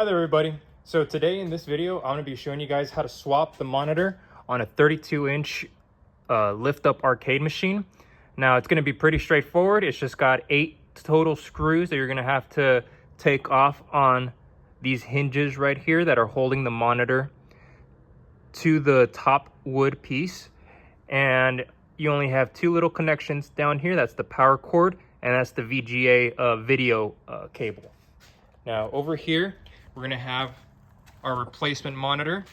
Hi there everybody. So today in this video, I'm going to be showing you guys how to swap the monitor on a 32-inch lift-up arcade machine. Now it's going to be pretty straightforward. It's just got 8 total screws that you're going to have to take off on these hinges right here that are holding the monitor to the top wood piece. And you only have 2 little connections down here. That's the power cord and that's the VGA video cable. Now over here, we're gonna have our replacement monitor.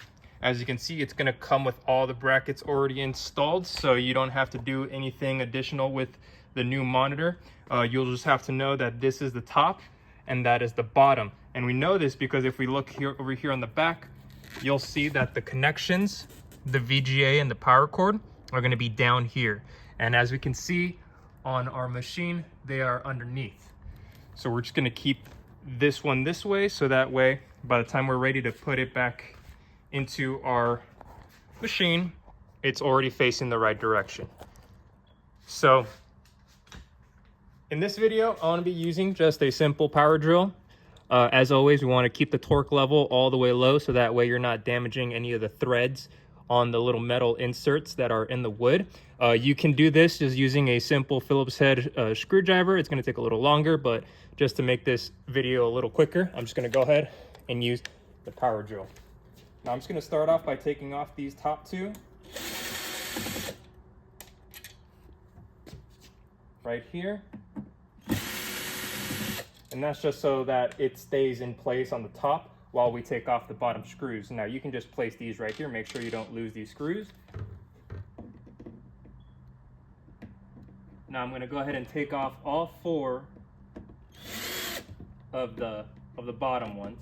As you can see, it's gonna come with all the brackets already installed, so you don't have to do anything additional with the new monitor. You'll just have to know that this is the top and that is the bottom. And we know this because if we look here over here on the back, you'll see that the connections, the VGA and the power cord are gonna be down here. And as we can see on our machine, they are underneath. So we're just gonna keep this one this way, so that way by the time we're ready to put it back into our machine, it's already facing the right direction. So in this video, I want to be using just a simple power drill. As always, we want to keep the torque level all the way low, so that way you're not damaging any of the threads on the little metal inserts that are in the wood. You can do this just using a simple Phillips head screwdriver. It's going to take a little longer, but just to make this video a little quicker, I'm just going to go ahead and use the power drill. Now I'm just going to start off by taking off these top 2 right here. And that's just so that it stays in place on the top while we take off the bottom screws. Now you can just place these right here, make sure you don't lose these screws. Now I'm going to go ahead and take off all 4 of the bottom ones.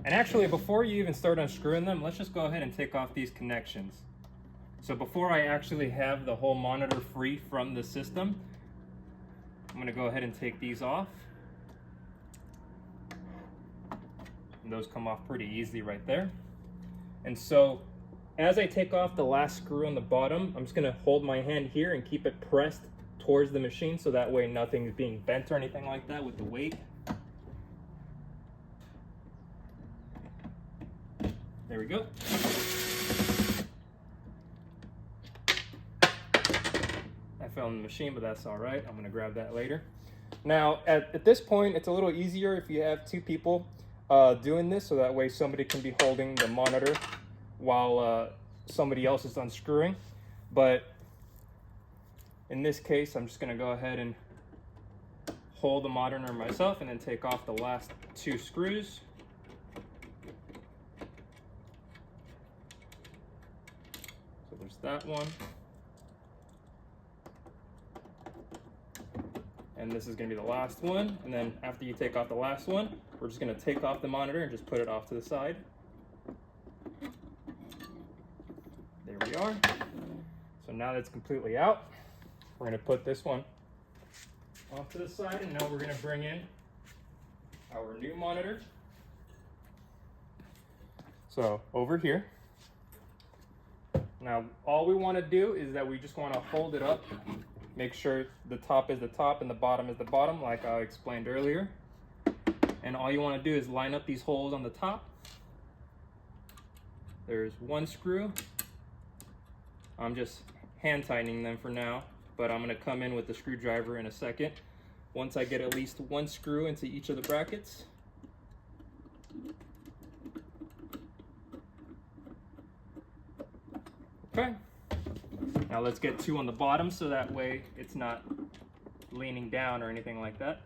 And actually, before you even start unscrewing them, let's just go ahead and take off these connections. So before I actually have the whole monitor free from the system, I'm going to go ahead and take these off. And those come off pretty easily right there. And so as I take off the last screw on the bottom, I'm just going to hold my hand here and keep it pressed towards the machine, so that way nothing is being bent or anything like that with the weight. There we go. I fell in the machine, but that's all right. I'm going to grab that later. Now, at this point, it's a little easier if you have 2 people doing this, so that way somebody can be holding the monitor while somebody else is unscrewing. But in this case, I'm just going to go ahead and hold the monitor myself and then take off the last 2 screws. So there's that one. And this is going to be the last one. And then after you take off the last one, we're just going to take off the monitor and just put it off to the side. There we are. So now that's completely out, we're going to put this one off to the side, and now we're going to bring in our new monitor. So over here. Now all we want to do is that we just want to hold it up. Make sure the top is the top and the bottom is the bottom, like I explained earlier. And all you want to do is line up these holes on the top. There's 1 screw. I'm just hand tightening them for now, but I'm going to come in with the screwdriver in a second. Once I get at least 1 screw into each of the brackets. Okay. Now let's get 2 on the bottom, so that way it's not leaning down or anything like that.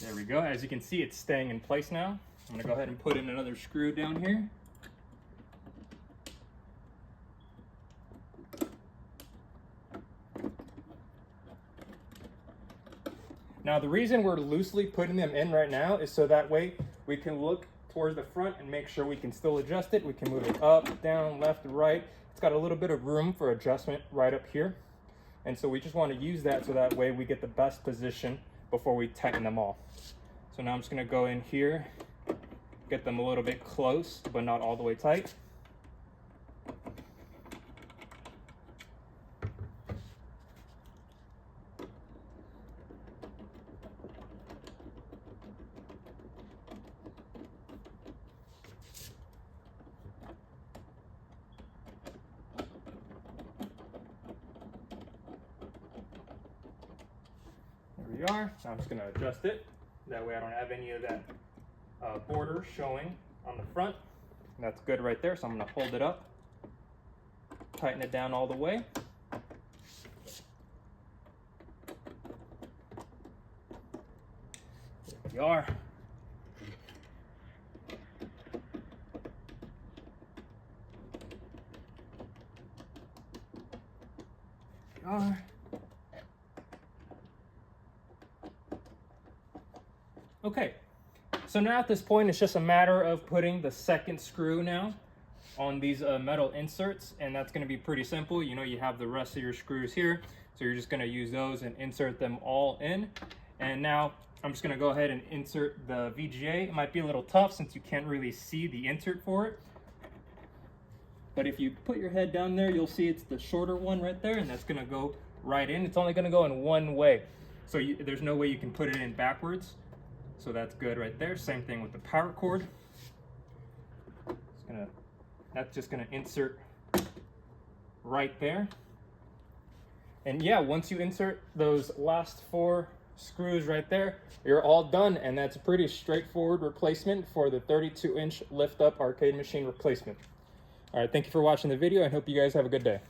There we go. As you can see, it's staying in place now. I'm going to go ahead and put in another screw down here. Now the reason we're loosely putting them in right now is so that way we can look towards the front and make sure we can still adjust it. We can move it up, down, left, right. It's got a little bit of room for adjustment right up here. And so we just want to use that so that way we get the best position before we tighten them all. So now I'm just going to go in here, get them a little bit close, but not all the way tight. There we are. Now I'm just going to adjust it. That way I don't have any of that border showing on the front. That's good right there. So I'm going to hold it up, tighten it down all the way. There we are. There we are. Okay, so now at this point, it's just a matter of putting the second screw now on these metal inserts, and that's going to be pretty simple. You know, you have the rest of your screws here, so you're just going to use those and insert them all in. And now I'm just going to go ahead and insert the VGA. It might be a little tough since you can't really see the insert for it, but if you put your head down there, you'll see it's the shorter one right there, and that's going to go right in. It's only going to go in one way, so there's no way you can put it in backwards. So that's good right there. Same thing with the power cord. That's just gonna insert right there. And yeah, once you insert those last 4 screws right there, you're all done. And that's a pretty straightforward replacement for the 32-inch lift-up arcade machine replacement. All right, thank you for watching the video. I hope you guys have a good day.